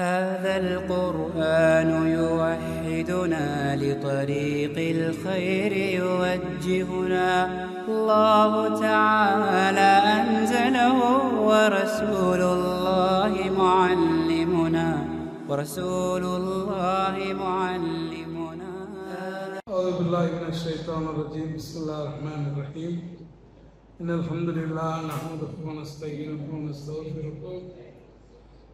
هذا القرآن يوحدنا لطريق الخير يوجهنا الله تعالى أنزله ورسول الله معلمنا أعوذ بالله من الشيطان الرجيم بسم الله الرحمن الرحيم إن الحمد لله نحمده ونستعينه ونستغفره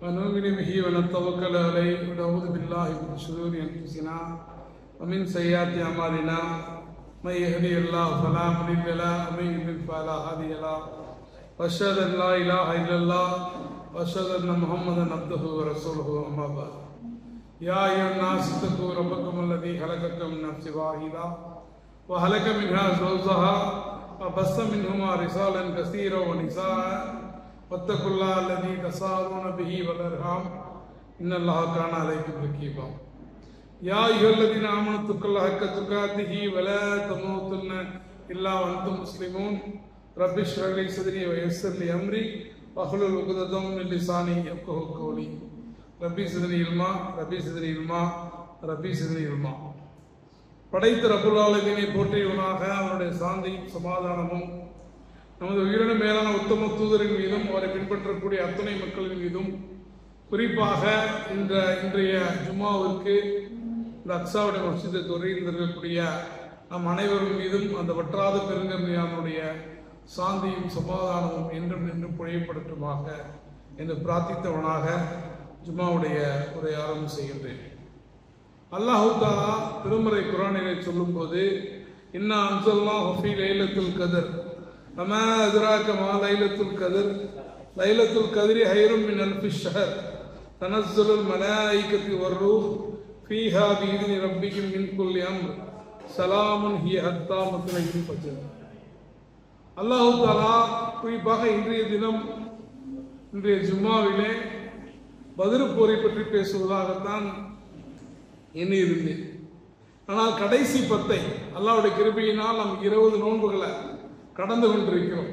ونؤمن به ونتوكل عليه ونعوذ بالله من شرور أنفسنا ومن سيئات أعمالنا من يهده الله فلا مضل له ومن يضلل فلا هادي له وأشهد أن لا إله إلا الله وأشهد أن محمدا عبده ورسوله أما بعد يا أيها الناس اتقوا ربكم الذي خلقكم من نفس واحدة وخلق منها زوجها وبث منهما رجالا كثيرا ونساء واتقوا الله الذي تساءلون به والأرحام إن الله كان عليكم رقيبا يا أيها الذين آمنوا اتقوا الله حق تقاته ولا تموتن إلا وأنتم مسلمون رب اشرح لي صدري ويسر لي أمري واحلل عقدة من لساني يفقهوا قولي ரப்பி சிதனி இல்மா ரப்பி சிதனி இல்மா ரப்பி சிதனி இல்மா. படைத்த ரப்புல் ஆலமீனை போற்றியவனாக அவருடைய சாந்தியும் சமாதானமும் நமது உயிரின மேலான உத்தம தூதரின் மீதும் அவரை பின்பற்றக்கூடிய அத்தனை மக்களின் மீதும் குறிப்பாக இன்றைய ஜும்மாவிற்கு இந்த அக்ஸாவுடைய மஸ்ஜிதை தொடர்ந்திருக்கக்கூடிய நம் அனைவரும் மீதும் அந்த வற்றாத பெருங்கருணையானுடைய சாந்தியும் சமாதானமும் என்றும் நின்று பொழியப்படட்டுமாக என்று பிரார்த்தித்தவனாக ஜும்மாவுடைய உரை ஆரம்பம் செய்கின்றேன். அல்லாஹு தஆலா திருமறை குர்ஆனிலே சொல்லும் போது இன்னா அன்ஸல்னாஹு ஃபீ லைலத்துல் கத்ர் வமா அத்ராக மா லைலத்துல் கத்ர் லைலத்துல் கத்ரி ஹைரும் மின் அல்ஃபி ஷஹர் தனஸ்ஸலுல் மலாயிகத்து வர்ரூஹ் ஃபீஹா பிஇذن ரப்பிஹிம் மின் குல்லி அம்ர் ஸலாமுன் ஹிய ஹத்தா மத்லஇல் ஃபஜ்ர். அல்லாஹு தஆலா குறிப்பாக இன்றைய ஜும்மாவிலே பத்ர் போரை பற்றி பேசுவதாகத்தான் எண்ணியிருந்தேன். ஆனால் கடைசி 10 அல்லாஹ்வுடைய கிருபையினால் நாம் 20 நோன்புகளை கடந்து கொண்டிருக்கிறோம்.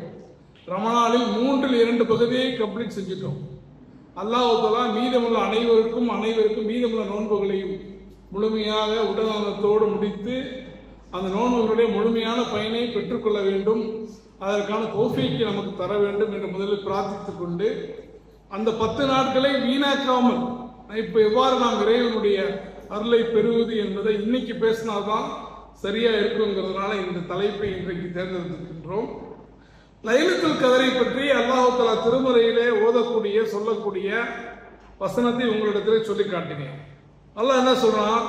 ரமணானில் 3/2 பகுதியை கம்ப்ளீட் செஞ்சிட்டோம். அல்லாஹ் தஆலா மீதமுள்ள அனைவருக்கும் மீதமுள்ள நோன்புகளையும் முழுமையாக உடல்நலத்தோடு முடித்து அந்த நோன்புகளுடைய முழுமையான பயனை பெற்றுக்கொள்ள வேண்டும், அதற்கான தௌஃபீக்கை நமக்கு தர வேண்டும் என்று முதலில் பிரார்த்தித்துக் கொண்டு அந்த 10 நாட்களை வீணாக்காமல் இப்ப எவ்வாறு நாம் இறைவனுடைய அருளை பெறுவது என்பதை இன்னைக்கு பேசினால்தான் சரியா இருக்குங்கிறதுனால இந்த தலைப்பை இன்றைக்கு தேர்ந்தெடுத்திருக்கின்றோம். லைலத்துல் கத்ரை பற்றி அல்லாஹ் தஆலா திருமறையிலே சொல்லக்கூடிய வசனத்தை உங்களிடத்திலே சொல்லி காட்டினேன். அல்லாஹ் என்ன சொல்றான்?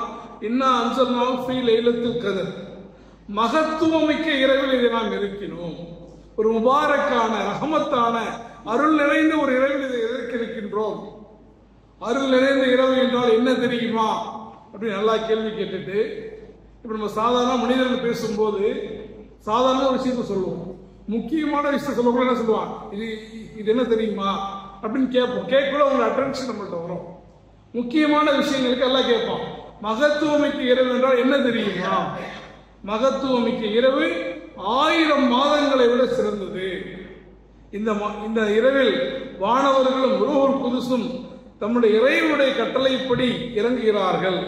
இன்னா அன்ஸல்னாஹு ஃபீ லைலத்துல் கத்ர், மகத்துவமிக்க இரவில் இதை நாம் இறக்கினோம். ஒரு முபாரக்கான ரஹமத்தான அருள் நிறைந்த ஒரு இரவில் இதை இருக்கின்றோம். அருள் நிறைந்த இரவு என்றால் என்ன தெரியுமா அப்படின்னு நல்லா கேள்வி கேட்டுட்டு, இப்ப நம்ம சாதாரண மனிதர்கள் பேசும்போது சாதாரண ஒரு விஷயத்த சொல்லுவோம், முக்கியமான விஷயம் சொல்லக்கூட என்ன சொல்லுவான், இது என்ன தெரியுமா அப்படின்னு கேட்போம். கேட்கக்கூட உங்க அட்டென்ஷன் நம்மள்ட்ட வரும். முக்கியமான விஷயங்களுக்கு எல்லாம் கேட்போம். மகத்துவமிக்க இரவு என்றால் என்ன தெரியுமா? மகத்துவமிக்க இரவு 1000 மாதங்களை விட சிறந்தது. இந்த இரவில் வானவர்களும் ரூஹுல் குதுஸும் தம்முடைய இறைவனுடைய கட்டளைப்படி இறங்குகிறார்கள்.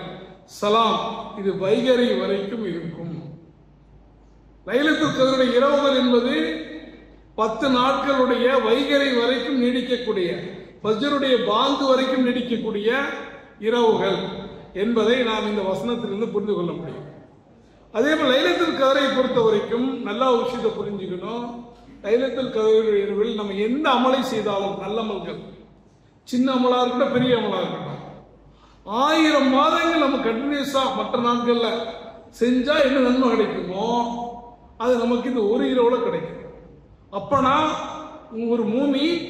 சலாம், இது வைகறை வரைக்கும் இருக்கும். லைலத்துல் கத்ருடைய இரவுகள் என்பது 10 நாட்களுடைய வைகறை வரைக்கும் நீடிக்கக்கூடிய, ஃபஜ்ருடைய பாங்கு வரைக்கும் நீடிக்கக்கூடிய இரவுகள் என்பதை நாம் இந்த வசனத்திலிருந்து புரிந்து கொள்ள முடியும். அதே போல லைலத்துல் கத்ரை பொறுத்த வரைக்கும் நல்ல ஒரு விஷயத்தை புரிஞ்சுக்கணும். லைலத்துல் கத்ர் இரவில் நம்ம எந்த அமலை செய்தாலும், நல்ல அமல்கள், சின்ன அமலா இருக்கட்டும் பெரிய அமலா இருக்கட்டும், 1000 மாதங்கள் நம்ம கண்டினியூஸா மற்ற நாட்கள்ல செஞ்சா என்ன நன்மை கிடைக்குமோ அது நமக்கு இந்த ஒரு இரவுல கிடைக்கும். அப்பனா ஒரு மூமின்,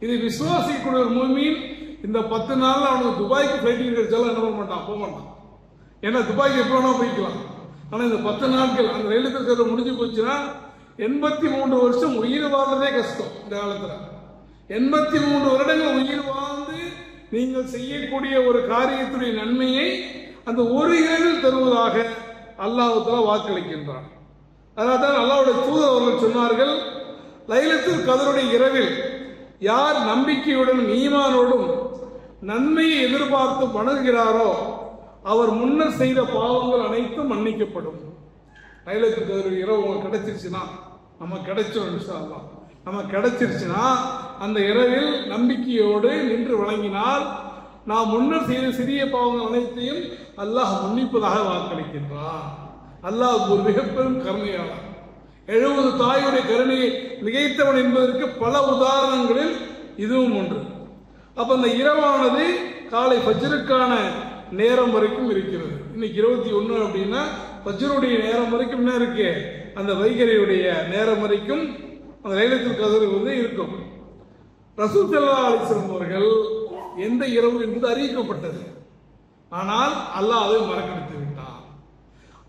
இது விசுவாசிக்கூடிய ஒரு மூமின், இந்த 10 நாள்ல அவனுக்கு துபாய்க்கு ஃபிளைட் கிடைச்சாலும் என்ன பண்ண மாட்டான், போக மாட்டான். ஏன்னா துபாய்க்கு எப்போ வேணா போய்க்கலாம். ஆனா இந்த 10 நாட்கள் அந்த லைலத்துல் கத்ர் முடிஞ்சு போச்சுன்னா 83 வருஷம் உயிர் வாழ்றதே கஷ்டம். இந்த காலத்துல 83 வருடங்கள் உயிர் வாழ்ந்து நீங்கள் செய்யக்கூடிய ஒரு காரியத்துடைய நன்மையை அந்த ஒரு இரவில் தருவதாக அல்லாஹ் தஆலா வாக்களிக்கின்றான். அதனால்தான் அல்லாஹ்வுடைய தூதர் அவர்கள் சொன்னார்கள், லைலத்துல் கத்ருடைய இரவில் யார் நம்பிக்கையுடன் ஈமானோடும் நன்மையை எதிர்பார்த்து வணங்குகிறாரோ அவர் முன்னர் செய்த பாவங்கள் அனைத்தும் மன்னிக்கப்படும். லைலத்துல் கத்ர் இரவு கிடைச்சிருச்சுன்னா நம்ம கிடைச்சோம், நம்ம கிடைச்சிருச்சுன்னா அந்த இரவில் நம்பிக்கையோடு நின்று வழங்கினால் நாம் முன்னர் செய்த சிறிய பாவங்கள் அனைத்தையும் அல்லாஹ் மன்னிப்பதாக வாக்களிக்கின்றான். அல்லாஹ் ஒரு மிகப்பெரும் கருணையாளர். 70 தாயுடைய கருணையை மிகைத்தவன் என்பதற்கு பல உதாரணங்களில் இதுவும் ஒன்று. அப்ப அந்த இரவானது காலை ஃபஜ்ருக்கான நேரம் வரைக்கும் இருக்கிறது. இன்னைக்கு 21 அப்படின்னா ஃபஜ்ருடைய நேரம் வரைக்கும் என்ன இருக்கு? அந்த வைகரையுடைய நேரம் வரைக்கும் அந்த லைலத்துல் கத்ர் இருக்கும். ரசூல் ஸல்லல்லாஹு அலைஹி வஸல்லம் அவர்கள் எந்த இரவு என்பது அறிவிக்கப்பட்டது. ஆனால் அல்லாஹ் அதை மறக்கடித்து விட்டான்.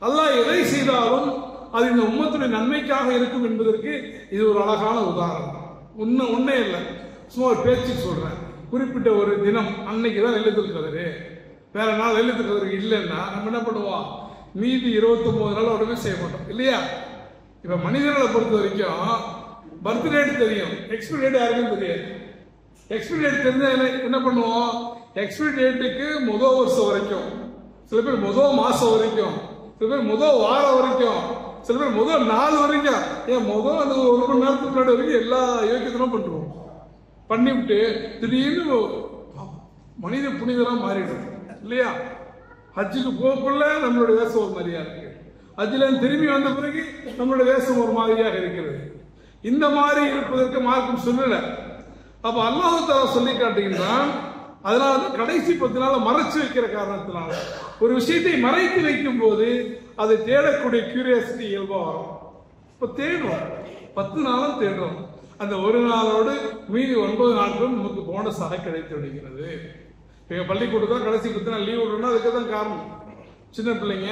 அல்லாஹ் எதை செய்தாலும் அது இந்த உம்மத்துடைய நன்மைக்காக இருக்கும் என்பதற்கு இது ஒரு அழகான உதாரணம். ஒன்னே இல்லை, சும்மா ஒரு பேச்சு சொல்றேன். குறிப்பிட்ட ஒரு தினம் அன்னைக்கு தான் லைலத்துல் கத்ர், வேற நாள் லைலத்துல் கத்ர் இல்லைன்னா நம்ம என்ன பண்ணுவோம்? மீதி 29 நாள் உடனே செய்ய மாட்டோம் இல்லையா? இப்ப மனிதர்களை பொறுத்த வரைக்கும் பர்த் டேட் தெரியும், எக்ஸ்பிரி டேட் யாருக்கும் தெரியாது. எக்ஸ்பிரி டேட் தெரிஞ்சா என்ன பண்ணுவோம்? எக்ஸ்பிரி டேட்டுக்கு முதல் வருஷம் வரைக்கும், சில பேர் முதல் மாசம் வரைக்கும், சில பேர் முதல் வாரம் வரைக்கும், சில பேர் முதல் நாள் வரைக்கும், ஏன் முதல் அந்த 1 மணி நேரத்துக்கு முன்னாடி வரைக்கும் எல்லா யோகியத்தெல்லாம் பண்ணுவோம். பண்ணிவிட்டு திடீர்னு மனித புனிதரா மாறிடும் இல்லையா? ஹஜ்ஜுக்கு போகக்குள்ள நம்மளுடைய வேஷம் ஒரு மாதிரியா இருக்கு, ஹஜ்ஜில திரும்பி வந்த பிறகு நம்மளுடைய வேஷம் ஒரு மாதிரியாக இருக்கிறது. இந்த மாதிரி இருப்பதற்கு மார்க்கம் சொல்லல. அப்ப அல்லாஹ் தஆலா சொல்லி காட்டுகின்றான். அதனாலதான் கடைசி 10 நாள் மறைச்சு வைக்கிற காரணத்தினால ஒரு விஷயத்தை மறைத்து வைக்கும் போது அதை தேடக்கூடிய கியூரியாசிட்டி இயல்பா வரும். இப்ப தேடுறோம், 10 நாளும் தேடுறோம். அந்த ஒரு நாளோடு மீதி 9 நாட்களும் நமக்கு போனஸாக கிடைத்து விடுகிறது. இப்ப பள்ளிக்கூடத்தில் கடைசி 10 நாள் லீவ் விடுறோம்னா அதுக்கு தான் காரணம். சின்ன பிள்ளைங்க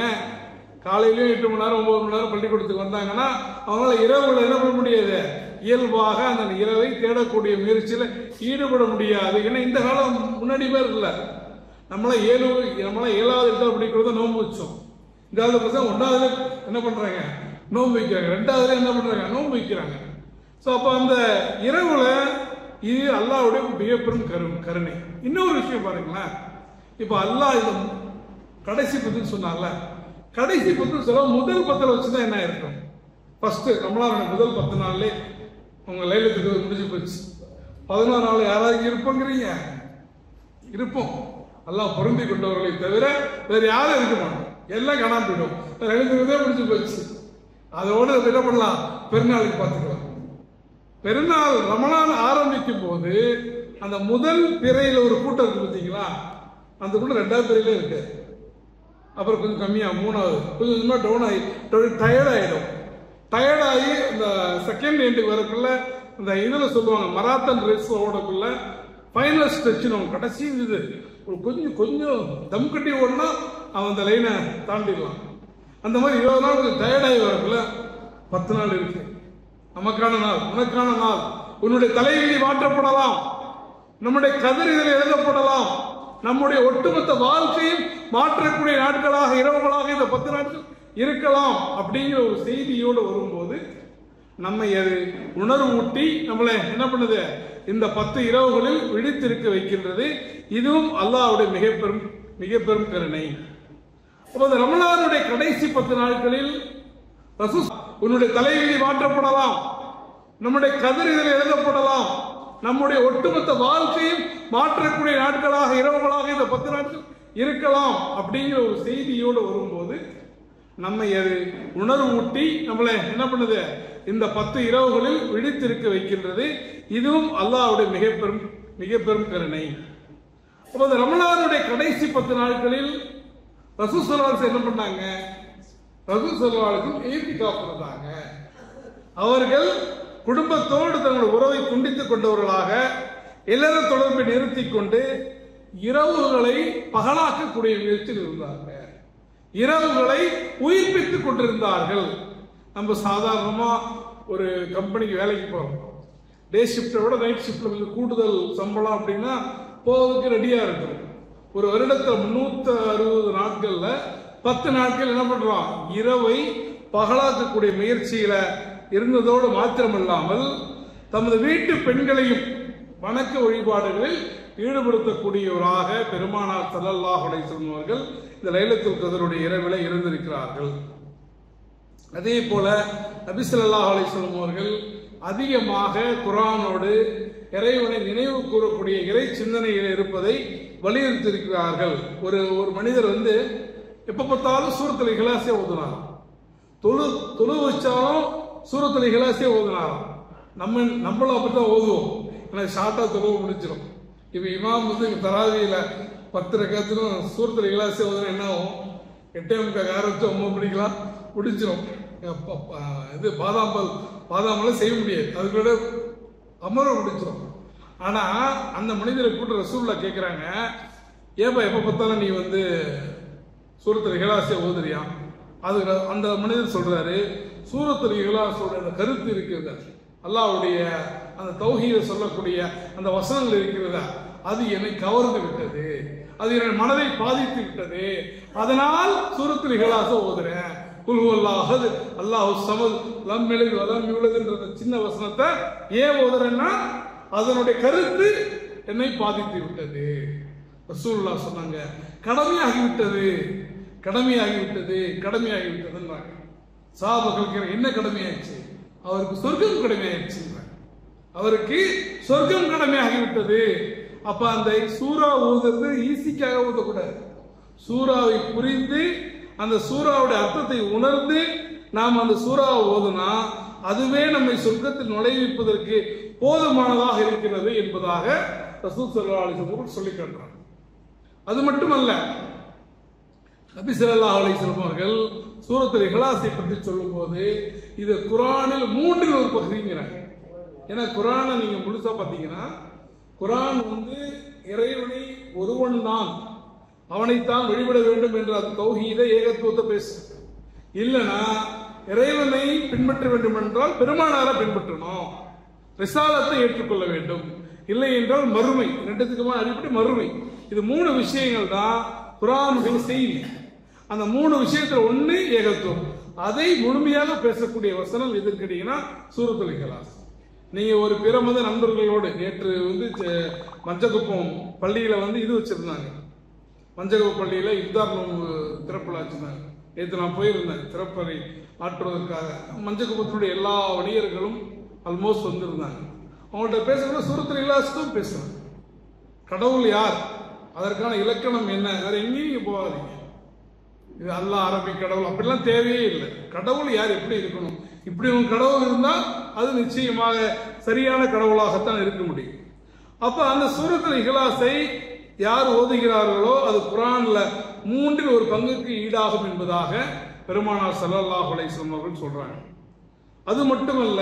காலையிலயும் 8 மணி நேரம் 9 மணி நேரம் பள்ளிக்கூடத்துக்கு வந்தாங்கன்னா அவங்களால இரவுல என்ன பண்ண முடியாது? இயல்பாக அந்த இரவை தேடக்கூடிய முயற்சியில ஈடுபட முடியாது. ஏன்னா இந்த காலம் முன்னாடி பேர் இல்ல. நம்மள 7வது 8வது படிக்கிறத நோன்பு வச்சோம். இந்த காலத்து பசங்க 1வது என்ன பண்றாங்க? நோன்பு வைக்கிறாங்க. 2வது என்ன பண்றாங்க? நோன்பு வைக்கிறாங்க. சோ அப்ப அந்த இரவுல இது அல்லாஹ்வுடைய மிகப்பெரும் கருணை. இன்னொரு விஷயம் பாருங்களேன், இப்ப அல்லாஹ் இந்த கடைசி 10 சொன்னார்ல, கடைசி 10 சொல்ல முதல் 10 வச்சுதான் என்ன இருக்கும்? ஃபர்ஸ்ட் ரமலான் முதல் 10 நாள்ல உங்க லைலத்துல் கத்ர் முடிஞ்சு போச்சு. 11 நாள் யாராவது இருப்போங்கிறீங்க? இருப்போம். அல்லாஹ் பொருந்தி கொண்டவர்களை தவிர வேற யாரும் இருக்க மாட்டோம். எல்லாம் காணாம போயிடும். லைலத்துல் கத்ர் முடிஞ்சு போச்சு. அதோட என்ன பண்ணலாம்? பெருநாளுக்கு பார்த்துக்கலாம். பெருநாள் ரமலான் ஆரம்பிக்கும் போது அந்த முதல் பிறையில ஒரு கூட்டம் இருக்கு பார்த்தீங்களா? அந்த கூட்டம் 2வது பிறையில இருக்கு. அப்புறம் கொஞ்சம் கம்மியா 3வது கொஞ்சம் கொஞ்சமா டவுன் ஆகி டயர்ட் ஆயிடும். டயர்ட் ஆகி இந்த செகண்ட் எண்டுக்கு வரக்குள்ள இந்த இதுல சொல்லுவாங்க மராத்தன் ரேஸ் ஓடக்குள்ள ஃபைனல் ஸ்ட்ரெச் கடைசி இது கொஞ்சம் தம் கட்டி ஓடனா அவன் அந்த லைனை தாண்டிடலாம். அந்த மாதிரி 20 நாள் கொஞ்சம் டயர்ட் ஆகி வரக்குள்ள 10 நாள் இருக்கு. நமக்கான நாள், உனக்கான நாள். உன்னுடைய தலைவிதி மாற்றப்படலாம், நம்முடைய கதிர் இதில் எழுதப்படலாம், நம்முடைய ஒட்டுமொத்த வாழ்க்கையும் மாற்றக்கூடிய நாட்களாக இரவுகளாக இந்த 10 நாட்கள் இருக்கலாம் அப்படிங்கிற ஒரு செய்தியோடு வரும்போது நம்மை அது உணர்வு ஊட்டி நம்மளை என்ன பண்ணுது? இந்த 10 இரவுகளில் விழித்திருக்க வைக்கின்றது. இதுவும் அல்லாஹ்வுடைய மிகப்பெரும் கருணை. அப்போது ரமலானுடைய கடைசி 10 நாட்களில் உன்னுடைய தலைவிதி மாற்றப்படலாம், நம்முடைய கதிர் இதில் எழுதப்படலாம், நம்முடைய ஒட்டுமொத்த வாழ்க்கையும் மாற்றக்கூடிய நாட்களாக இரவுகளாக இந்த 10 நாட்கள் இருக்கலாம் அப்படிங்கிற ஒரு செய்தியோடு வரும்போது நம்மை அது உணர்வு ஊட்டி நம்மளை என்ன பண்ணுது? இந்த 10 இரவுகளில் விழித்திருக்க வைக்கின்றது. இதுவும் அல்லாஹ்வுடைய மிகப்பெரும் கருணை. அப்போது ரமலானுடைய கடைசி 10 நாட்களில் ரசூல் ஸல்லல்லாஹு அலைஹி வஸல்லம் என்ன பண்ணாங்க? ரசூல் ஸல்லல்லாஹு அலைஹி வஸல்லம் இஃதிகாஃப் இருந்தாங்க. அவர்கள் குடும்பத்தோடு தங்களுடைய உறவை துண்டித்துக் கொண்டவர்களாக இல்லற தொடர்பை நிறுத்திக் கொண்டு இரவுகளை பகலாக்கக்கூடிய முயற்சியில் இருந்தார்கள். இரவுகளை உயிர்ப்பித்துக் கொண்டிருந்தார்கள். நம்ம சாதாரணமா ஒரு கம்பெனிக்கு வேலைக்கு போறோம், டே ஷிப்டை விட நைட் ஷிப்ட்ல கொஞ்சம் கூடுதல் சம்பளம் அப்படின்னா போவதுக்கு ரெடியா இருக்கும். ஒரு வருடத்துல 360 நாட்கள்ல 10 நாட்கள் என்ன பண்றோம்? இரவை பகலாக்கக்கூடிய முயற்சியில இருந்ததோடு மாத்திரமல்லாமல் தமது வீட்டு பெண்களையும் வணக்க வழிபாடுகளில் ஈடுபடுத்தக்கூடியவராக பெருமானார் ஸல்லல்லாஹு அலைஹி வஸல்லம் அவர்கள் இந்த லைலத்துல் கத்ருடைய இரவிலே இருந்திருக்கிறார்கள். அதே போல நபி ஸல்லல்லாஹு அலைஹி வஸல்லம் அவர்கள் அதிகமாக குர்ஆனோடு இறைவனை நினைவு கூறக்கூடிய இறை சிந்தனையில் இருப்பதை வலியுறுத்தியிருக்கிறார்கள். ஒரு மனிதர் எப்ப பார்த்தாலும் சூரத்துல் இக்லாஸே ஓதுனாராம். தொழு வச்சாலும் சூரத்துல் இக்லாஸே ஓதுனாராம். நம்மளும் அப்படித்தான் ஓதுவோம். எனக்கு ஷார்ட்டா தொழுவு முடிச்சிடும். இப்ப இமாம் தராவியில 10 ரக்காத்திலும் சூரத்துல் இக்லாஸே ஓதுனா என்ன ஆகும்? 8:45 ஆரம்பிச்சு 9 மணிக்கெல்லாம் முடிஞ்சிடும். இது பாதாமெல்லாம் செய்ய முடியாது, அதுக்கூட அமர்வு முடிச்சிடும். ஆனா அந்த மனிதரை கூட்ட ரசூலுல்லாஹ் கேட்கிறாங்க, ஏப்பா எப்ப பார்த்தாலும் நீ சூரத்துல் இக்லாஸே ஓதுறியா? அது அந்த மனிதர் சொல்றாரு, சூரத்துல் இக்லாஸோட அந்த கருத்து இருக்கிறதா, அல்லாஹ்வுடைய அந்த தௌஹீதை சொல்லக்கூடிய அந்த வசனங்கள் இருக்கிறதா, அது என்னை கவர்ந்து விட்டது, அது என் மனதை பாதித்து விட்டது. அதனால் சூரத்துல் இக்லாஸை ஓதுறேன். குல் ஹுவல்லாஹு அஹத் அல்லாஹு ஸமத் லம் யலித் வலம் யூலத் என்ற சின்ன வசனத்தை ஏன் ஓதுறேன்னா அதனுடைய கருத்து என்னை பாதித்து விட்டது. ரசூலுல்லாஹ் சொன்னாங்க, கடமையாகிவிட்டது. சஹாபாக்கள் என்ன கடமையாச்சு? அவருக்கு சொர்க்கம் கடமையாச்சு. அவருக்கு சொர்க்கம் கடமையாகிவிட்டது. அப்ப அந்த சூரா ஓதுறது ஈஸிக்காக ஓதக்கூடாது. சூறாவை புரிந்து அந்த சூறாவுடைய அர்த்தத்தை உணர்ந்து நாம் அந்த சூறாவை ஓதுனா அதுவே நம்மை சொர்க்கத்தில் நுழைவிப்பதற்கு போதுமானதாக இருக்கிறது என்பதாக ரசூல் ஸல்லல்லாஹு அலைஹி வஸல்லம் சொல்லி காட்டுறாங்க. அது மட்டுமல்ல, நபி ஸல்லல்லாஹு அலைஹி வஸல்லம் அவர்கள் சூரத்துல் இக்லாஸை பற்றி சொல்லும் போது இது குர்ஆனில் 3 ஒரு பகுதிங்கிறாங்க. ஏன்னா குர்ஆனை நீங்க முழுசா பார்த்தீங்கன்னா குர்ஆன் இறைவனை ஒருவன் தான், அவனைத்தான் வழிபட வேண்டும் என்ற அந்த தௌஹீதை ஏகத்துவத்தை பேசு. இல்லைன்னா இறைவனை பின்பற்ற வேண்டும் என்றால் பெருமானாரை பின்பற்றணும், ரிசாலத்தை ஏற்றுக்கொள்ள வேண்டும். இல்லை என்றால் மறுமை, ரெண்டுத்துக்குமான அடிப்படை மறுமை. இது 3 விஷயங்கள் தான் குர்ஆனுடைய செய்தி. அந்த 3 விஷயத்துல ஒண்ணு ஏகத்துவம். அதை முழுமையாக பேசக்கூடிய வசனம் எது கேட்டீங்கன்னா சூரத்துல் இக்லாஸ். நீங்க ஒரு பிற மத நண்பர்களோடு நேற்று மஞ்சக்குப்பம் பள்ளியில இது வச்சிருந்தாங்க. மஞ்சக்குப்பம் பள்ளியில இஃப்தார் நோன்பு திறப்புல வச்சிருந்தாங்க. நேற்று நான் போயிருந்தேன் திறப்பறை ஆற்றுவதற்காக. மஞ்சக்குப்பத்தினுடைய எல்லா வணிகர்களும் ஆல்மோஸ்ட் வந்திருந்தாங்க. அவங்கள்ட்ட பேசுறது சூரத்துல் இக்லாஸ் தான் பேசுறாங்க. கடவுள் யார், அதற்கான இலக்கணம் என்ன, வேற எங்கேயும் போகாதீங்க. இது அல்லாஹ் அரபிக் கடவுள் அப்படிலாம் தேவையே இல்லை. கடவுள் யார், எப்படி இருக்கணும், இப்படி ஒரு கடவுள் இருந்தால் அது நிச்சயமாக சரியான கடவுளாகத்தான் இருக்க முடியும். அப்ப அந்த சூரத்துல் இக்லாஸை யார் ஓதுகிறார்களோ அது குர்ஆன்ல 3 ஒரு பங்குக்கு ஈடாகும் என்பதாக பெருமானார் ஸல்லல்லாஹு அலைஹி வஸல்லம் அவர்கள் சொல்றாங்க. அது மட்டுமல்ல,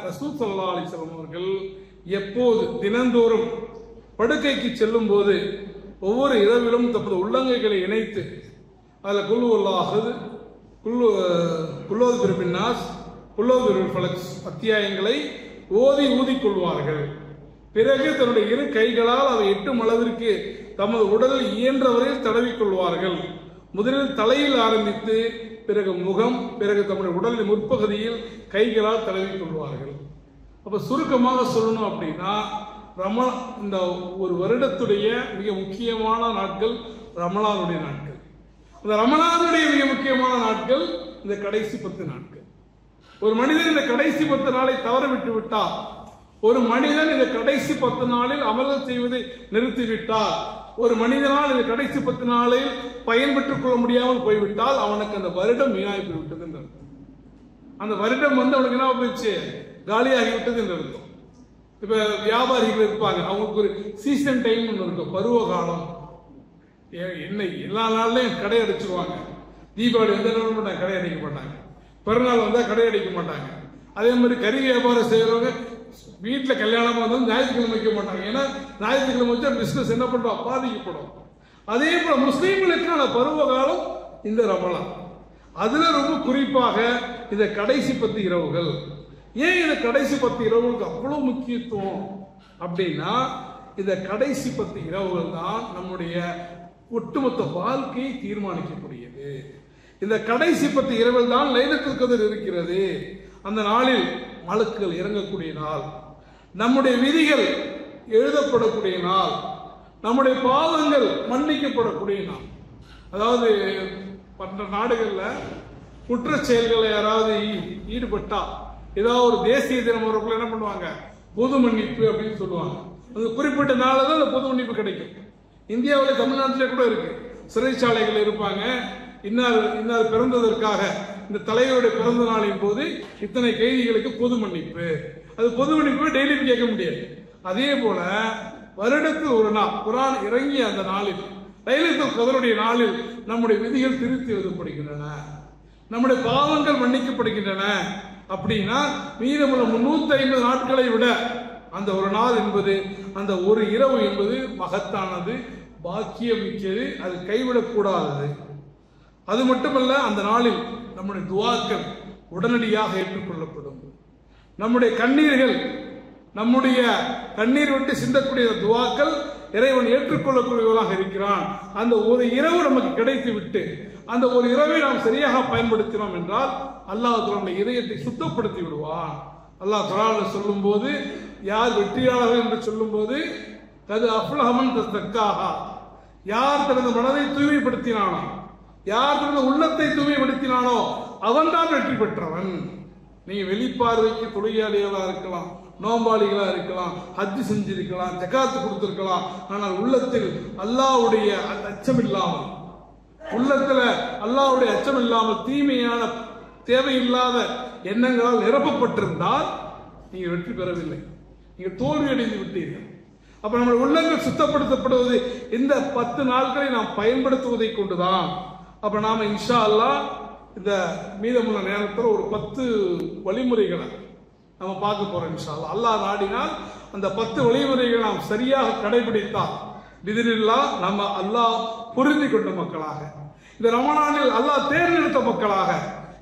ரசூல் ஸல்லல்லாஹு அலைஹி வஸல்லம் அவர்கள் எப்போது தினந்தோறும் படுக்கைக்கு செல்லும் போது ஒவ்வொரு இரவிலும் தமது உள்ளங்கைகளை இணைத்து அதில் குல் ஹுவல்லாஹு அஹத், குல்லோது பிர்பின்னாஸ், குல்லோது பிர்பில் ஃபலக் அத்தியாயங்களை ஊதிக்கொள்வார்கள். பிறகு தன்னுடைய 2 கைகளால் அவை எட்டும் அளவிற்கு தமது உடலில் இயன்றவரையில் தடவிக்கொள்வார்கள். முதலில் தலையில் ஆரம்பித்து பிறகு முகம், பிறகு தம்முடைய உடலின் முற்பகுதியில் கைகளால் தடவிக்கொள்வார்கள். அப்ப சுருக்கமாக சொல்லணும் அப்படின்னா இந்த ஒரு வருடத்துடைய மிக முக்கியமான நாட்கள் ரமலானுடைய நாட்கள். இந்த ரமலானுடைய மிக முக்கியமான நாட்கள் இந்த கடைசி 10 நாட்கள். ஒரு மனிதன் இந்த கடைசி 10 நாளை தவற விட்டு விட்டார், ஒரு மனிதன் இந்த கடைசி 10 நாளில் அமல்கள் செய்வதை நிறுத்திவிட்டார், ஒரு மனிதனால் இந்த கடைசி 10 நாளில் பயன் பெற்றுக் கொள்ள முடியாமல் போய்விட்டால் அவனுக்கு அந்த வருடம் வீணாகி போய்விட்டது என்று அர்த்தம். அந்த வருடம் அவனுக்கு என்ன போயிடுச்சு, காலியாகிவிட்டது என்று அர்த்தம். இப்ப வியாபாரிகள் இருப்பாங்க, அவங்களுக்கு ஒரு சீசன் டைம் ஒன்று இருக்கும், பருவ காலம். என்ன எல்லா நாள்லயும் கடை அடிச்சிருவாங்க. தீபாவளி வந்தா கடை அடிக்க மாட்டாங்க, பிறநாள் வந்தா கடை அடிக்க மாட்டாங்க. அதே மாதிரி கறி வியாபாரம் செய்யறவங்க வீட்டுல கல்யாணமா இருந்தாலும் ஞாயிற்றுக்கிழமை வைக்க மாட்டாங்க. ஏன்னா ஞாயிற்றுக்கிழமை வச்சா பிசினஸ் என்ன பண்றோம், பாதிக்கப்படும். அதே போல முஸ்லீம்களுக்கான பருவ காலம் இந்த ரமலான். அதுல ரொம்ப குறிப்பாக இந்த கடைசி 10 இரவுகள். ஏன் இந்த கடைசி 10 இரவுகளுக்கு அவ்வளவு முக்கியத்துவம் அப்படின்னா, இந்த கடைசி 10 இரவுகள் தான் நம்முடைய ஒட்டுமொத்த வாழ்க்கையை தீர்மானிக்கக்கூடியது. இந்த கடைசி 10 இரவுகள் தான் லைலத்துல் கத்ர் இருக்கிறது. அந்த நாளில் மலக்குகள் இறங்கக்கூடிய நாள், நம்முடைய விதிகள் எழுதப்படக்கூடிய நாள், நம்முடைய பாவங்கள் மன்னிக்கப்படக்கூடிய நாள். அதாவது மற்ற நாடுகள்ல குற்ற செயல்களை யாராவது ஈடுபட்டா ஏதாவது ஒரு தேசிய தினம் வரக்குள்ள என்ன பண்ணுவாங்க, பொது மன்னிப்பு அப்படின்னு சொல்லுவாங்க. அது குறிப்பிட்ட நாள் தான் அந்த பொது மன்னிப்பு கிடைக்கும். இந்தியாவில் தமிழ்நாட்டிலே கூட இருக்கு, சிறைச்சாலைகள் இருப்பாங்க. இன்னார் பிறந்ததற்காக இந்த தலைவருடைய பிறந்த நாளின் போது இத்தனை கைதிகளுக்கு பொது மன்னிப்பு. அது பொது மன்னிப்பு டெய்லியும் கேட்க முடியாது. அதே போல வருடத்தில் ஒரு நாள் குர்ஆன் இறங்கிய அந்த நாளில், லைலத்துல் கத்ருடைய நாளில் நம்முடைய விதிகள் திருத்தி எழுதப்படுகின்றன, நம்முடைய பாவங்கள் மன்னிக்கப்படுகின்றன. அப்படின்னா மீதமுள்ள 350 நாட்களை விட அந்த ஒரு நாள் என்பது, அந்த ஒரு இரவு என்பது மகத்தானது, பாக்கியம் மிக்கது, அது கைவிடக்கூடாதது. அது மட்டுமல்ல, அந்த நாளில் நம்முடைய துஆக்கள் உடனடியாக ஏற்றுக்கொள்ளப்படும். நம்முடைய கண்ணீர் விட்டு சிந்தக்கூடிய துஆக்கள் இறைவன் ஏற்றுக்கொள்ளக்கூடியவராக இருக்கிறான். அந்த ஒரு இரவு நமக்கு கிடைத்து விட்டு அந்த ஒரு இரவை நாம் சரியாக பயன்படுத்தினோம் என்றால் அல்லாஹ் நம்முடைய இதயத்தை சுத்தப்படுத்தி விடுவான். அல்லாஹ் குர்ஆனில் சொல்லும் போது, யார் வெற்றியாளர்கள் என்று சொல்லும் போது, கது அஃப்லஹ மன் தஸக்காஹா, யார் தனது மனதை தூய்மைப்படுத்தினானோ, யார் தனது உள்ளத்தை தூய்மைப்படுத்தினானோ அவன் தான் வெற்றி பெற்றவன். நீங்க வெளிப்பார்வைக்கு தொழுகையாளிகளா இருக்கலாம், நோம்பாளிகளா இருக்கலாம், ஹஜ் செஞ்சிருக்கலாம், ஜகாத்து கொடுத்திருக்கலாம், ஆனால் உள்ளத்தில் அல்லாஹ்வுடைய அச்சம் இல்லாமல், உள்ளத்துல அல்லாஹ்வுடைய அச்சம் இல்லாமல் தீமையான தேவையில்லாத எண்ணங்களால் நிரப்பப்பட்டிருந்தால் நீங்க வெற்றி பெறவில்லை, நீங்க தோல்வி அடைந்து விட்டீர்கள். அப்ப நம்முடைய உள்ளங்கள் சுத்தப்படுத்தப்படுவது இந்த 10 நாட்களை நாம் பயன்படுத்துவதை கொண்டுதான். அப்ப நாம இன்ஷா அல்லாஹ் இந்த மீதமுள்ள நேரத்தில் ஒரு 10 வழிமுறைகளை நம்ம பார்க்க போறோம் இன்ஷா அல்லாஹ். அல்லாஹ் நாடினால் அந்த 10 வழிமுறைகளை நாம் சரியாக கடைபிடித்தால் பிதினில்லாஹ் நம்ம அல்லாஹ் புரிந்து கொண்ட மக்களாக, இந்த ரமலானில் அல்லாஹ் தேர்ந்தெடுத்த மக்களாக,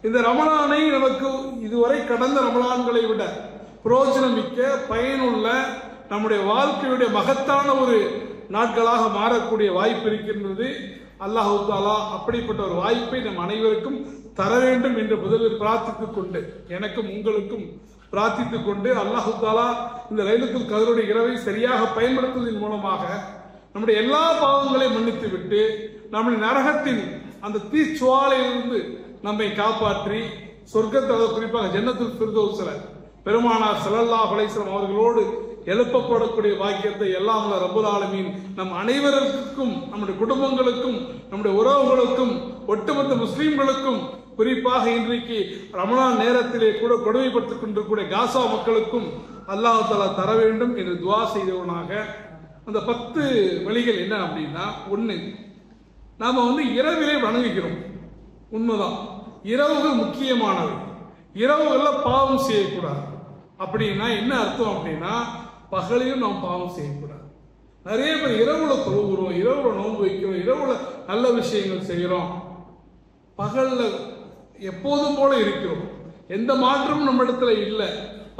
இந்த ரமலானை நமக்கு இதுவரை கடந்த ரமலான்களை விட பிரயோஜனம் மிக்க பயனுள்ள நம்முடைய வாழ்க்கையுடைய மகத்தான ஒரு நாட்களாக மாறக்கூடிய வாய்ப்பு இருக்கின்றது. அல்லாஹு தஆலா அப்படிப்பட்ட ஒரு வாய்ப்பை நம் அனைவருக்கும் தர வேண்டும் என்று முதலில் பிரார்த்தித்துக் கொண்டு, எனக்கும் உங்களுக்கும் பிரார்த்தித்துக் கொண்டு, அல்லாஹு தஆலா இந்த லைலத்துல் கத்ருடைய இரவை சரியாக பயன்படுத்துவதன் மூலமாக நம்முடைய எல்லா பாவங்களையும் மன்னித்து விட்டு நம்முடைய நரகத்தின் அந்த தீச்சுவாலையிலிருந்து நம்மை காப்பாற்றி சொர்க்கத்தை, குறிப்பாக ஜன்னத்துல் ஃபிர்தௌஸ்ல பெருமானார் ஸல்லல்லாஹு அலைஹி வஸல்லம் அவர்களோடு எழுப்பப்படக்கூடிய பாக்கியத்தை எல்லாம் வல்ல ரப்பல் ஆலமீன் நம் அனைவருக்கும், நம்முடைய குடும்பங்களுக்கும், நம்முடைய உறவுகளுக்கும், ஒட்டுமொத்த முஸ்லீம்களுக்கும், குறிப்பாக இன்றைக்கு ரமலான் நேரத்திலே கூட கொடுமைப்படுத்திக் கொண்டிருக்கூடிய காசா மக்களுக்கும் அல்லாஹ் தஆலா தர வேண்டும் என்று துஆ செய்தவனாக அந்த 10 வழிகள் என்ன அப்படின்னா, 1, நாம இரவிலே வணங்குகிறோம், உண்மைதான், இரவுகள் முக்கியமானவை, இரவுகள்ல பாவம் செய்யக்கூடாது. அப்படின்னா என்ன அர்த்தம் அப்படின்னா, பகலையும் நாம் பாவம் செய்யக்கூடாது. நிறைய பேர் இரவுல தொழுகிறோம், இரவுல நோன்பு வைக்கிறோம், இரவுல நல்ல விஷயங்கள் செய்கிறோம், பகல்ல எப்போதும் போல இருக்கிறோம், எந்த மாற்றமும் நம்ம இடத்துல இல்லை.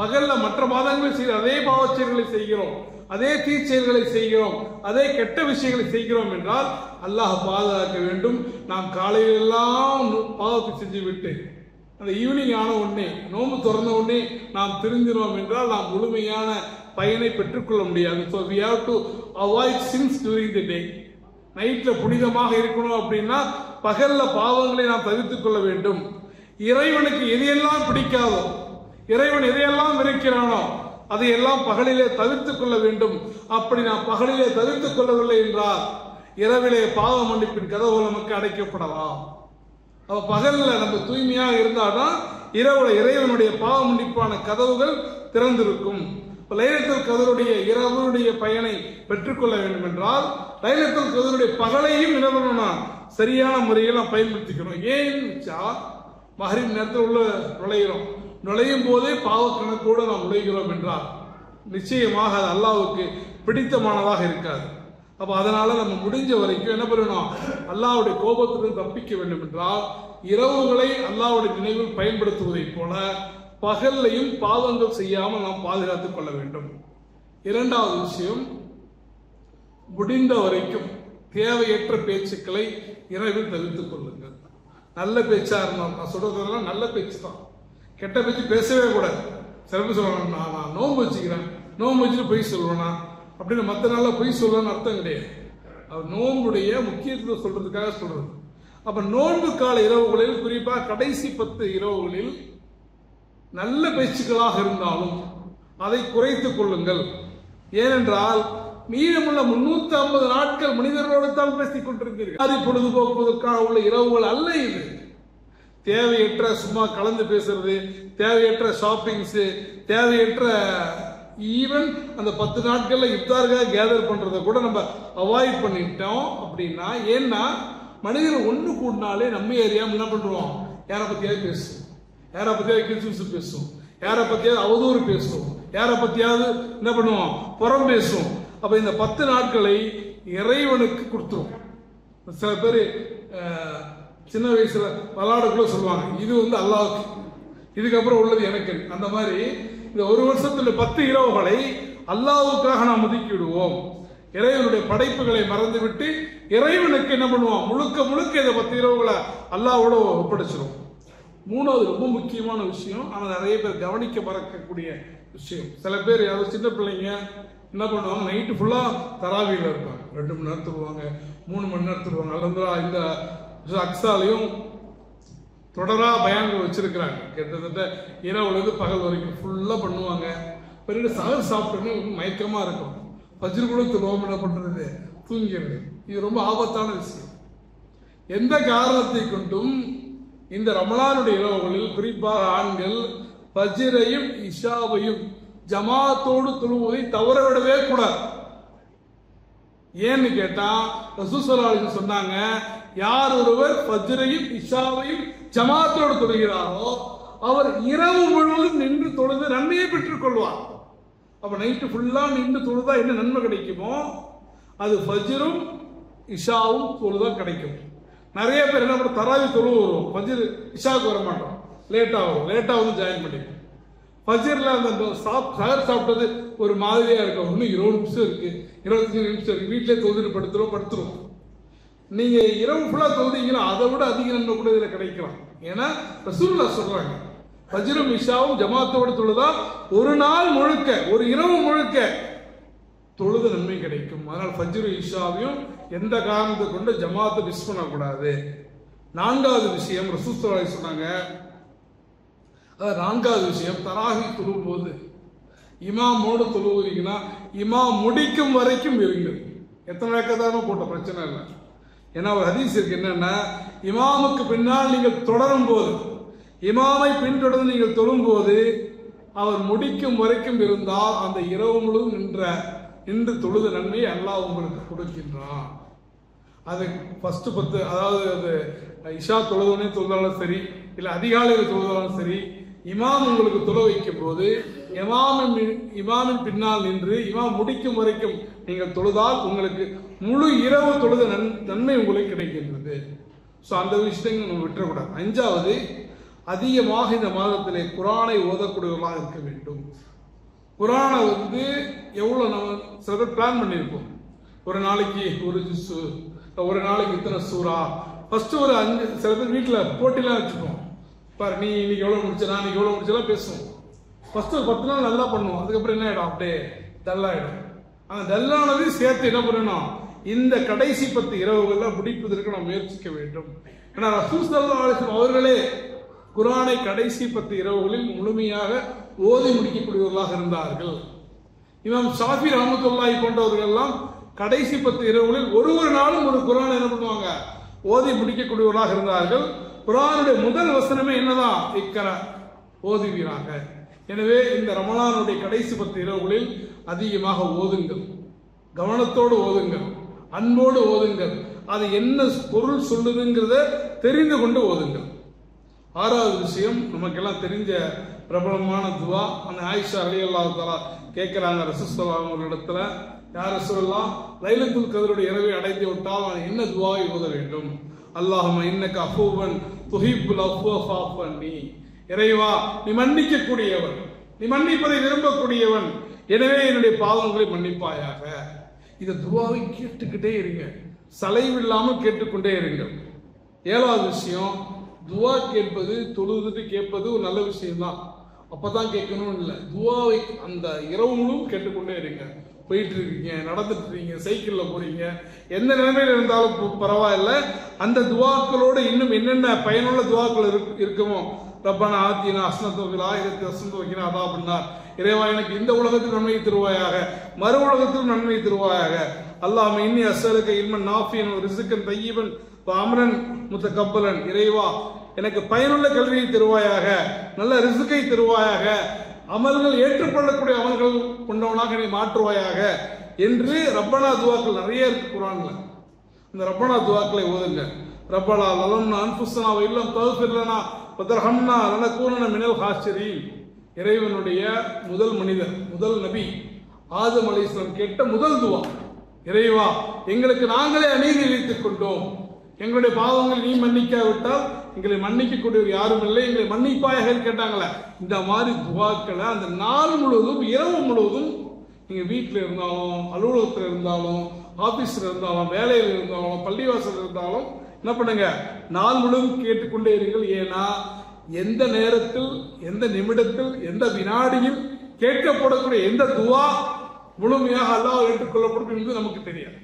பகல்ல மற்ற மாதங்களில் செய்கிற அதே பாவச்செயல்களை செய்கிறோம், அதே தீச்செயல்களை செய்கிறோம், அதே கெட்ட விஷயங்களை செய்கிறோம் என்றால் அல்லாஹ் பாதுகாக்க வேண்டும். நாம் காலையிலெல்லாம் பாவத்தை செஞ்சு விட்டு அந்த ஈவினிங் ஆன உடனே, நோன்பு திறந்த உடனே நாம் திருந்தினோம் என்றால் நாம் முழுமையான பயனை பெற்றுக்கொள்ள முடியாது. So we have to avoid sins during the day. நைட்ல புனிதமாக இருக்கணும் அப்படின்னா பகல்ல பாவங்களை நாம் தவிர்த்துக் கொள்ள வேண்டும். இறைவனுக்கு எதையெல்லாம் பிடிக்காதோ, இறைவன் எதையெல்லாம் வெறுக்கிறானோ அதையெல்லாம் பகலிலே தவிர்த்துக் கொள்ள வேண்டும். அப்படி நாம் பகலிலே தவிர்த்துக் கொள்ளவில்லை என்றால் இரவிலே பாவ மன்னிப்பின் கதவுகள் நமக்கு அடைக்கப்படலாம். அப்ப பகல்ல நம்ம தூய்மையாக இருந்தால்தான் இரவுல இறைவனுடைய பாவ மன்னிப்பான கதவுகள் திறந்திருக்கும். லைலத்துல் கத்ருடைய இரவுடைய பயனை பெற்றுக்கொள்ள வேண்டும் என்றால் லைலத்துல் கத்ருடைய பகலையும் இரவனா சரியான முறையில் நாம் பயன்படுத்திக்கணும். ஏன் மஹ்ரிப் நேரத்தில் உள்ள நுழையும் போதே பாவ கணக்கோடு நாம் நுழைகிறோம் என்றால் நிச்சயமாக அது அல்லாஹ்வுக்கு பிடித்தமானதாக இருக்காது. அப்ப அதனால நம்ம முடிஞ்ச வரைக்கும் என்ன பண்ணணும், அல்லாஹ்வுடைய கோபத்திலிருந்து தப்பிக்க வேண்டும் என்றால் இரவுகளை அல்லாஹ்வுடைய நினைவில் பயன்படுத்துவதை போல பகல்லையும் பாவங்கள் செய்யாமல் நாம் பாதுகாத்துக் கொள்ள வேண்டும். இரண்டாவது விஷயம், முடிந்த வரைக்கும் தேவையற்ற பேச்சுக்களை இரவில் தவிர்த்துக் கொள்ளுங்கள். நல்ல பேச்சா இருந்தாலும், நான் சொல்றதெல்லாம் நல்ல பேச்சு தான், கெட்ட பேச்சு பேசவே கூடாது. சிறப்பு சொல்லுவாங்க, நான் நோன்பு வச்சுக்கிறேன், நோன்பு வச்சுட்டு போய் சொல்லுவேனா அப்படின்னு மற்ற நாளில் பொய் சொல்லணும்னு அர்த்தம் கிடையாது. அவர் நோன்புடைய முக்கியத்துவம் சொல்றதுக்காக சொல்றது. அப்ப நோன்பு கால இரவுகளில், குறிப்பாக கடைசி 10 இரவுகளில் நல்ல பேச்சுக்களாக இருந்தாலும் அதை குறைத்துக் கொள்ளுங்கள். ஏனென்றால் மீதமுள்ள 350 நாட்கள் மனிதர்களோடு தான் பேசிக் கொண்டிருக்கிறீர்கள். அது பொழுதுபோக்குவதற்காக உள்ள இரவுகள் அல்ல இது. தேவையற்ற சும்மா கலந்து பேசுறது, தேவையற்ற ஷாப்பிங்ஸ், தேவையற்ற ஈவன் அந்த 10 நாட்கள்ல இஃப்தாருக்காக கேதர் பண்றதை கூட நம்ம அவாய்ட் பண்ணிட்டோம். அப்படின்னா ஏன்னா மனிதர்கள் ஒன்று கூடினாலே நம்ம ஏரியாவில் என்ன பண்ணுவோம், யாரை பத்தியாவது பேசுவோம், யாரை பத்தியாவது கிறிஸ்துவ பேசுவோம், யாரை பத்தியாவது அவதூறு பேசுவோம், யாரை பத்தியாவது என்ன பண்ணுவோம், புறம் பேசுவோம். அப்ப இந்த 10 நாட்களை இறைவனுக்கு கொடுத்துரும். சில பேர் சின்ன வயசுல விளையாடக்குள்ள சொல்லுவாங்க, இது வந்து அல்லாஹ்வுக்கு, இதுக்கப்புறம் உள்ளது எனக்கு. அந்த மாதிரி இந்த ஒரு வருஷத்துல 10 இரவுகளை அல்லாஹ்வுக்காக நாம் ஒதுக்கி விடுவோம். இறைவனுடைய படைப்புகளை மறந்துவிட்டு இறைவனுக்கு என்ன பண்ணுவோம், முழுக்க முழுக்க இந்த 10 இரவுகளை அல்லாஹ்வோட ஒப்படைச்சிரும். மூணாவது ரொம்ப முக்கியமான விஷயம், ஆனால் நிறைய பேர் கவனிக்க மறக்கக்கூடிய விஷயம். சில பேர் யாரும் சின்ன பிள்ளைங்க என்ன பண்ணுவாங்க, நைட்டு ஃபுல்லா தராவியில் இருப்பாங்க, 2 மணி நேரம் தருவாங்க, 3 மணி நேரம் தருவாங்க. அல்லது இந்த அக்ஸாலையும் தொடரா பயான்கள் வச்சிருக்கிறாங்க. கிட்டத்தட்ட இரவுல இருந்து பகல் வரைக்கும் ஃபுல்லா பண்ணுவாங்க. பிறகு சகர் சாப்பிட்டோன்னு மயக்கமா இருக்கும், பஜ்ரு கூட துருவாம என்ன பண்றது, தூங்கிறது. இது ரொம்ப ஆபத்தான விஷயம். எந்த காரணத்தை கொண்டும் இந்த ரமலானுடைய இரவுகளில் குறிப்பாக ஆண்கள் பஜ்ரையும் இஷாவையும் ஜமாத்தோடு தொழுவதை தவறவிடவே கூடாது. ஏன்னு கேட்டா ரசூல் ஸல்லல்லாஹு அலைஹி வஸல்லம் சொன்னாங்க, யார் ஒருவர் பஜ்ரையும் இஷாவையும் ஜமாத்தோடு தொழுகிறாரோ அவர் இரவு முழுவதும் நின்று தொழுது நன்மையை பெற்றுக் கொள்வார். அப்ப நைட்டு ஃபுல்லா நின்று தொழுதா என்ன நன்மை கிடைக்குமோ அது ஃபஜ்ரும் இஷாவும் தொழுதா கிடைக்கும். நிறைய பேர் என்ன பண்ண, தராவி தொழுவு வரும், ஃபஜ்ர் இஷாவுக்கு வர மாட்டோம், லேட்டா வரும், லேட்டா வந்து ஜாயின் பண்ணிக்கும். ஃபஜ்ர்ல அந்த சஹர் சாப்பிட்டது ஒரு மாதிரியா இருக்கும், இன்னும் 20 நிமிஷம் இருக்கு, 25 நிமிஷம் இருக்கு, வீட்டிலே தொழுது படுத்துரும். நீங்க இரவு ஃபுல்லா தொழுதீங்கன்னா அதை விட அதிக நன்மை கூட இதுல கிடைக்கலாம். ஏன்னா ரசூலுல்லாஹ் சொல்றாங்க, ஃபஜ்ரும் இஷாவும் ஜமாத்தோடு தொழுதா ஒரு நாள் முழுக்க, ஒரு இரவு முழுக்க தொழுது நன்மை கிடைக்கும். அதனால ஃபஜ்ரு இஷாவையும் எந்த காரணத்தை கொண்டு ஜமாத்தை மிஸ் பண்ணக்கூடாது. 4வது விஷயம் ரசூல் ஸல்லல்லாஹு அலைஹி வஸல்லம் சொன்னாங்க, 4வது விஷயம், தராவி தொழும் போது இமாமோடு தொழுவுறீங்கன்னா இமாம் முடிக்கும் வரைக்கும் இருங்கள். எத்தனை ரக்கத்தானோ போட்ட பிரச்சனை இல்லை. ஏன்னா ஒரு ஹதீஸ் இருக்கு, என்னன்னா இமாமுக்கு பின்னால் நீங்கள் தொடரும் போது, இமாமை பின்தொடர்ந்து நீங்கள் தொழும் போது அவர் முடிக்கும் வரைக்கும் இருந்தால் அந்த இரவு முழுவதும் நின்று தொழுத நன்மையை அல்லாஹ் உங்களுக்கு கொடுக்கின்றான். அது ஃபர்ஸ்ட் 10, அதாவது அது இஷா தொழுதோடனே தொழுதாலும் சரி, இல்லை அதிகாலையில் தொழுதாலும் சரி, இமாம் உங்களுக்கு தொழ வைக்கும் போது இமாமின் பின்னால் நின்று இமாம் முடிக்கும் வரைக்கும் நீங்கள் தொழுதால் உங்களுக்கு முழு இரவு தொழுத நன்மை உங்களுக்கு கிடைக்கின்றது. ஸோ அந்த விஷயங்கள் நம்ம விட்டுறக்கூடாது. 5வது, அதிகமாக இந்த மாதத்திலே குரானை ஓதக்கூடியவர்களாக இருக்க வேண்டும். குரானை வந்து எவ்வளோ நம்ம சில பேர் பிளான் பண்ணியிருப்போம், ஒரு நாளைக்கு ஒரு ஜுஸு, ஒரு நாளைக்கு இத்தனை சூறா. ஃபர்ஸ்ட் ஒரு 5, சில பேர் வீட்டில் போட்டிலாம் வச்சுப்போம், பாரு நீ இன்னைக்கு எவ்வளோ முடிச்ச, நான் இன்னைக்கு எவ்வளோ முடிச்சலாம் பேசுவோம். ஃபர்ஸ்ட் ஒரு 10 நாள் நல்லா பண்ணுவோம், அதுக்கப்புறம் என்ன ஆகிடும், அப்படியே டல்லாகிடும். அந்த டல்லானதையும் சேர்த்து என்ன பண்ணணும், இந்த கடைசி 10 இரவுகளில் முடிப்பதற்கு நாம் முயற்சிக்க வேண்டும். ஏன்னா ரசூல் ஸல்லல்லாஹு அலைஹி வஸல்லம் அவர்களே குரானை கடைசி 10 இரவுகளில் முழுமையாக ஓதி முடிக்கக்கூடியவர்களாக இருந்தார்கள். இமாம் ஷாஃபி ரஹ்மத்துல்லாஹி போன்றவர்கள் எல்லாம் கடைசி 10 இரவுகளில் ஒரு நாளும் ஒரு குரானை என்ன பண்ணுவாங்க, ஓதி முடிக்கக்கூடியவர்களாக இருந்தார்கள். குரானுடைய முதல் வசனமே என்னதான், இக்ரா, ஓதுவீராக. எனவே இந்த ரமலானுடைய கடைசி 10 இரவுகளில் அதிகமாக ஓதுங்கள், கவனத்தோடு ஓதுங்கள், அன்போடு ஓதுங்கள், அது என்ன பொருள் சொல்லுதுங்கிறத தெரிந்து கொண்டு ஓதுங்கள். 6வது விஷயம், நமக்கெல்லாம் தெரிஞ்ச பிரபலமான துவா, அந்த ஆயிஷா ரலியல்லாஹு தஆலா கேட்கிறாங்க ரசூல் ஸல்லல்லாஹு அலைஹி வஸல்லம் இடத்துல, யார் ரசூலல்லாஹ், லைலத்துல் கத்ருடைய இரவை அடைந்து விட்டால் நான் என்ன துவாவை ஓத வேண்டும்? அல்லாஹும்ம இன்னக அஃபூவன் துஹிப்புல் அஃப்வ ஃபஅஃபு அன்னி. இறைவா, நீ மன்னிக்க கூடியவன், நீ மன்னிப்பதை விரும்பக்கூடியவன், எனவே என்னுடைய பாவங்களை மன்னிப்பாயாக. இந்த துவாவை கேட்டுக்கிட்டே இருங்க, சலைவில்லாமல் கேட்டுக்கொண்டே இருங்கள். 7வது விஷயம், துவா கேட்பது, தொழுதுட்டு கேட்பது ஒரு நல்ல விஷயம் தான், அப்பதான் கேட்கணும் இல்லை, துவாவை அந்த இரவு முழுவதும் கேட்டுக்கொண்டே இருங்க. போயிட்டு இருக்கீங்க, நடந்துட்டு இருக்கீங்க, சைக்கிளில் போறீங்க, எந்த நிலைமையில இருந்தாலும் பரவாயில்ல, அந்த துவாக்களோடு இன்னும் என்னென்ன பயனுள்ள துவாக்கள் இருக்குமோ, ரப்பனா ஆத்தினா அஸ்னத்தோகில் ஆயிரத்தி அஸ்னத்தோகினா அதா பண்ணார், இறைவா எனக்கு இந்த உலகத்தில் நன்மை தருவாயாக, மறு உலகத்திலும் நன்மை தருவாயாக, அல்லாஹ் இன்னி அஸ்ஸலுக இல்மன் நாஃபியன் ரிஸ்கன் தய்யிபன் அம்ரன் முத்தகப்பலன், இறைவா எனக்கு பயனுள்ள கல்வியை தருவாயாக, நல்ல ரிஸ்கை தருவாயாக, அமல்கள் ஏற்றுக்கொள்ளக்கூடிய அமல்கள் கொண்டவனாக நீ மாற்றுவாயாக என்று ரப்பனா துவாக்கள் நிறைய இருக்கு குர்ஆன்ல. இந்த ரப்பனா துவாக்களை ஓதுங்க. ரப்பனா லலம்னா அன்ஃபுஸனா வ இல்லம் தக்ஃபிர் லனா வ தர்ஹம்னா லனகூனன மினல் ஹாசிரீன். இறைவனுடைய முதல் மனிதர், முதல் நபி ஆதம் அலைஹிஸ்ஸலாம் கேட்ட முதல் துவா, இறைவா எங்களுக்கு நாங்களே அநீதி இழைத்துக் கொண்டோம், எங்களுடைய பாவங்கள் நீ மன்னிக்காவிட்டால் எங்களை மன்னிக்கக்கூடியவர் யாரும் இல்லை, எங்களை மன்னிப்பாயாக கேட்டாங்களே. இந்த மாதிரி துவாக்களை அந்த நாள் முழுவதும் இரவு முழுவதும் நீங்க வீட்டில் இருந்தாலும், அலுவலகத்தில் இருந்தாலும், ஆபீஸ்ல இருந்தாலும், வேலையில் இருந்தாலும், பள்ளிவாசல் இருந்தாலும் என்ன பண்ணுங்க, நாள் முழுவதும் கேட்டுக்கொண்டே இருங்கள். ஏன்னா எந்த நேரத்தில், எந்த நிமிடத்தில், எந்த வினாடியில் கேட்கப்படக்கூடிய எந்த துவா முழுமையாக அல்லாஹ் ஏற்றுக்கொள்ளப்படும் என்பது நமக்கு தெரியாது.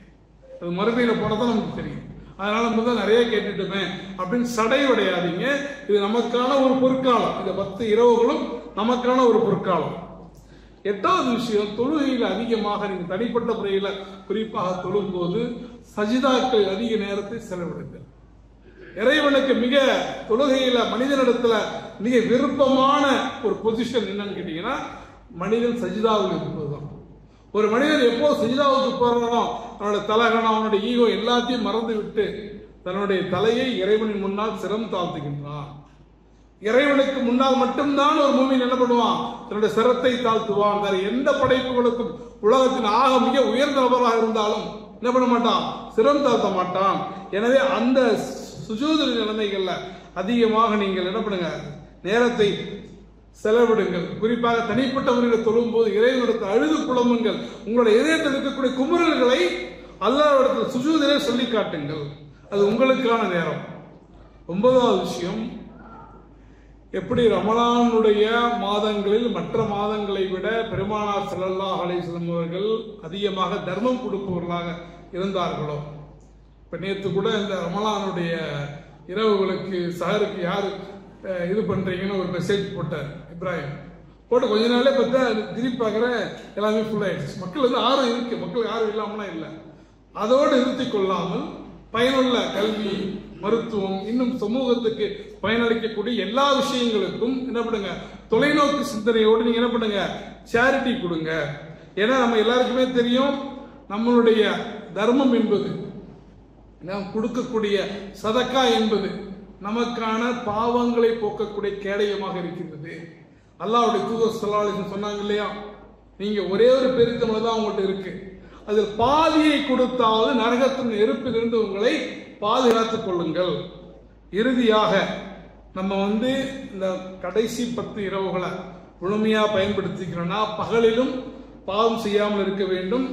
அது மறுமையில போனதான் நமக்கு தெரியும். அதனால முதல் நிறைய கேட்டுட்டுமே அப்படின்னு சடைவடையாதீங்க. இது நமக்கான ஒரு பொற்காலம். இந்த 10 இரவுகளும் நமக்கான ஒரு பொற்காலம். 8வது விஷயம், தொழுகையில் அதிகமாக நீங்க தனிப்பட்ட முறையில குறிப்பாக தொழும்போது சஜிதாக்கள் அதிக நேரத்தை செலவிடுங்கள். இறைவனுக்கு மிக தொழுகையில மனிதனிடத்துல மிக விருப்பமான ஒரு பொசிஷன் என்னன்னு கேட்டீங்கன்னா, மனிதன் சஜிதாவில் இருப்பதுதான். ஒரு மனிதன் எப்போ சஜிதாவுக்கு போறானோ அவனுடைய தலகணம், அவனுடைய ஈகோ எல்லாத்தையும் மறந்து விட்டு தன்னுடைய தலையை இறைவனின் முன்னால் சிரம் தாழ்த்துகின்றான். இறைவனுக்கு முன்னால் மட்டும்தான் ஒரு மூமின் என்ன பண்ணுவான், தன்னுடைய சிரத்தை தாழ்த்துவான். வேற எந்த படைப்புகளுக்கும் உலகத்தின் ஆக மிக உயர்ந்த நபராக இருந்தாலும் என்ன பண்ண மாட்டான், சிரம் தாழ்த்த மாட்டான். எனவே அந்த சுஜூது நிலைமைகள்ல அதிகமாக நீங்கள் என்ன பண்ணுங்க, நேரத்தை செலவிடுங்கள். குறிப்பாக தனிப்பட்ட முறையில் தொழும் போது இறைவனிடத்தில் அழுது புலம்புங்கள். உங்களுடைய இதயத்தில் இருக்கக்கூடிய குமுறல்களை அல்லாஹ்விடத்தில் சுஜூதிலே சொல்லி காட்டுங்கள். அது உங்களுக்கான நேரம். 9வது விஷயம், எப்படி ரமலானுடைய மாதங்களில் மற்ற மாதங்களை விட பெருமானார் ஸல்லல்லாஹு அலைஹி வஸல்லம் அவர்கள் அதிகமாக தர்மம் கொடுப்பவர்களாக இருந்தார்களோ, இப்ப நேற்று கூட இந்த ரமலானுடைய இரவுகளுக்கு சஹருக்கு யாரு இது பண்றீங்கன்னு ஒரு மெசேஜ் போட்டார் இப்ராஹிம். போட்டு கொஞ்ச நாளே பார்த்தா திருப்பி பார்க்குறேன் எல்லாமே ஃபுல் ஆயிடுச்சு. மக்கள் வந்து ஆர்வம் இருக்கு, மக்கள் யாரும் இல்லாமலாம் இல்லை. அதோடு நிறுத்தி கொள்ளாமல் பயனுள்ள கல்வி, மருத்துவம், இன்னும் சமூகத்துக்கு பயனளிக்கக்கூடிய எல்லா விஷயங்களுக்கும் என்ன பண்ணுங்க, தொலைநோக்கு சிந்தனையோடு நீங்க என்ன பண்ணுங்க, சேரிட்டி கொடுங்க. ஏன்னா நம்ம எல்லாருக்குமே தெரியும், நம்மளுடைய தர்மம் என்பது, நாம் கொடுக்கக்கூடிய சதக்கா என்பது நமக்கான பாவங்களை போக்கக்கூடிய கேடயமாக இருக்கின்றது. அல்லாஹ்வுடைய தூதர் ஸல்லல்லாஹு அலைஹி வஸல்லம் சொன்னாங்க இல்லையா, நீங்க ஒரே ஒரு பெருத்தமலை தான் உங்கள்கிட்ட இருக்கு, அதில் பாதியை கொடுத்தாவது நரகத்தின் நெருப்பிலிருந்து உங்களை பாதுகாத்துக் கொள்ளுங்கள். இறுதியாக நம்ம இந்த கடைசி 10 இரவுகளை முழுமையா பயன்படுத்திக்கிறோம்னா, பகலிலும் பாவம் செய்யாமல் இருக்க வேண்டும்,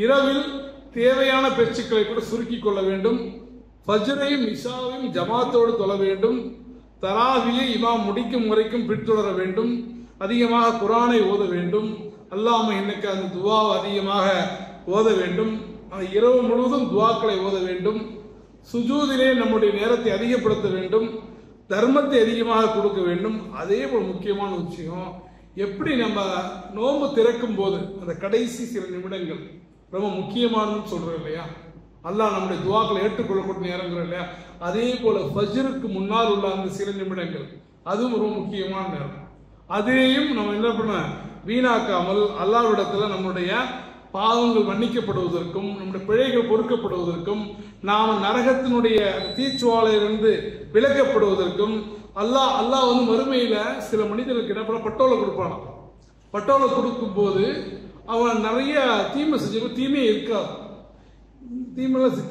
இரவில் தேவையான பேச்சுக்களை கூட சுருக்கிக் கொள்ள வேண்டும், ஃபஜ்ரையும் இஷாவையும் ஜமாத்தோடு தொழ வேண்டும், தராவியை இமாம் முடிக்கும் முறைக்கும் பின்தொடர வேண்டும், அதிகமாக குர்ஆனை ஓத வேண்டும், அல்லாஹ்ம இன்னக்க அந்த துவாவை அதிகமாக ஓத வேண்டும், அந்த இரவு முழுவதும் துவாக்களை ஓத வேண்டும், சுஜூதிலே நம்முடைய நேரத்தை அதிகப்படுத்த வேண்டும், தர்மத்தை அதிகமாக கொடுக்க வேண்டும். அதே போல் முக்கியமான விஷயம், எப்படி நம்ம நோன்பு திறக்கும் போது அந்த கடைசி சில நிமிடங்கள் ரொம்ப முக்கியமானதுன்னு சொல்றோம் இல்லையா, அல்லாஹ் நம்முடைய துவாக்களை ஏற்றுக்கொள்ளக்கூடிய நேரங்கள் இல்லையா, அதே போல ஃபஜ்ருக்கு முன்னால் உள்ள அந்த சில நிமிடங்கள் அதுவும் ரொம்ப முக்கியமான நேரம். அதையும் நம்ம என்ன பண்ண வீணாக்காமல் அல்லாஹ்விடத்துல நம்முடைய பாவங்கள் மன்னிக்கப்படுவதற்கும், நம்முடைய பிழைகள் பொறுக்கப்படுவதற்கும், நாம் நரகத்தினுடைய தீச்சுவாலையிலிருந்து விலக்கப்படுவதற்கும் அல்லாஹ் மறுமையில சில மனிதர்களுக்கு என்ன பண்ண பட்டோலை கொடுப்பானா. பட்டோலை கொடுக்கும் போது அவன் நிறைய தீமை செஞ்சு தீமையே இருக்காது,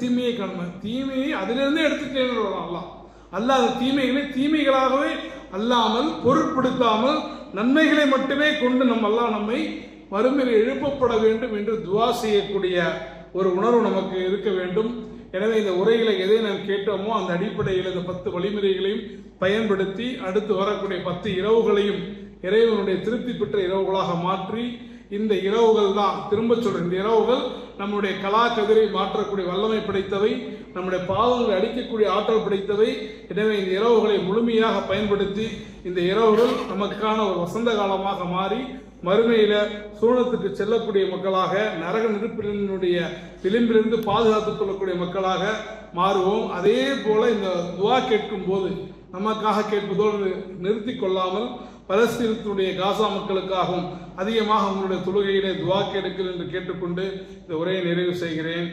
தீமையே காணும, தீமையை அதிலிருந்தே எடுத்துட்டேன்னு அல்லாஹ் அந்த தீமைகளை தீமைகளாகவே அல்லாமல் பொருட்படுத்தாமல் நன்மைகளை மட்டுமே கொண்டு நம்மை மறுமையில் எழுப்பப்பட வேண்டும் என்று துவா செய்யக்கூடிய ஒரு உணர்வு நமக்கு இருக்க வேண்டும். எனவே இந்த உரைகளை எதை நாம் கேட்டோமோ அந்த அடிப்படையில் இந்த 10 வழிமுறைகளையும் பயன்படுத்தி அடுத்து வரக்கூடிய 10 இரவுகளையும் இறைவனுடைய திருப்தி பெற்ற இரவுகளாக மாற்றி இந்த இரவுகள் தான். திரும்ப சொல்றேன், இந்த இரவுகள் நம்முடைய கலா கதிரை மாற்றக்கூடிய வல்லமை படைத்தவை, நம்முடைய பாவங்களை அடிக்கக்கூடிய ஆற்றல் படைத்தவை. எனவே இந்த இரவுகளை முழுமையாக பயன்படுத்தி இந்த இரவுகள் நமக்கான ஒரு வசந்த காலமாக மாறி மறுமையில சூனத்துக்கு செல்லக்கூடிய மக்களாக, நரக நெருப்பினுடைய விளிம்பிலிருந்து பாதுகாத்துக் கொள்ளக்கூடிய மக்களாக மாறுவோம். அதே போல இந்த துவா கேட்கும் போது நமக்காக கேட்பதோடு நிறுத்தி கொள்ளாமல் பலஸ்தீனத்தினுடைய காசா மக்களுக்காகவும் அதிகமாக உங்களுடைய தொழுகையிலே துவா கேட்கிறேன் என்று கேட்டுக்கொண்டு இந்த உரையை நிறைவு செய்கிறேன்.